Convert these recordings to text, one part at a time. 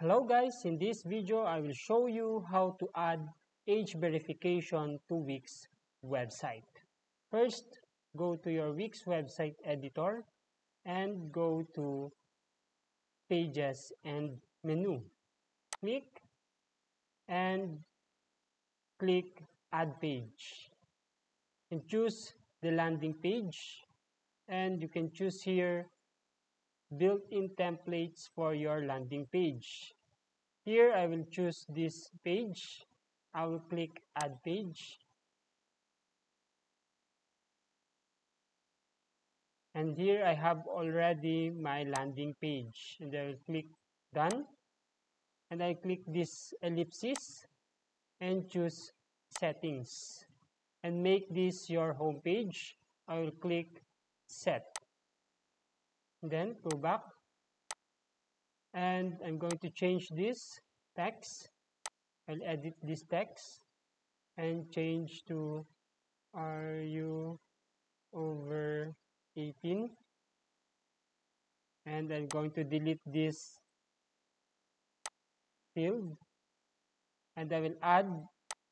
Hello guys, in this video I will show you how to add age verification to Wix website. First, go to your Wix website editor and go to Pages and Menu. Click and click Add Page. And choose the landing page, and you can choose here built-in templates for your landing page. Here I will choose this page. I will click Add Page. And here I have already my landing page. And I will click Done. And I click this ellipsis and choose Settings. And make this your home page. I will click Set. Then go back. And I'm going to change this text. I'll edit this text and change to "Are you over 18?" And I'm going to delete this field, and I will add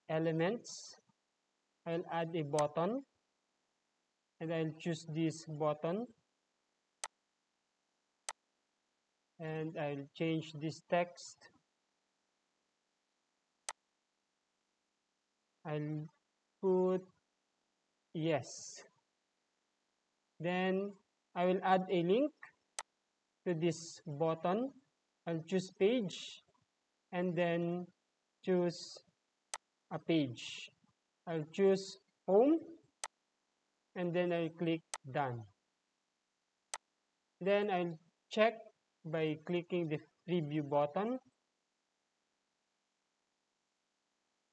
elements. I'll add a button, and I'll choose this button, and I'll change this text. I'll put yes. Then I will add a link to this button. I'll choose page and then choose a page. I'll choose home and then I'll click done. Then I'll check by clicking the preview button,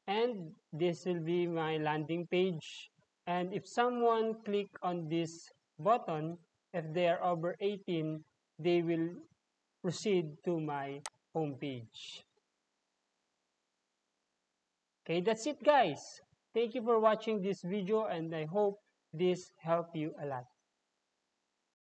and this will be my landing page. And if someone click on this button, if they are over 18, they will proceed to my home page. Okay, that's it guys. Thank you for watching this video, and I hope this helped you a lot.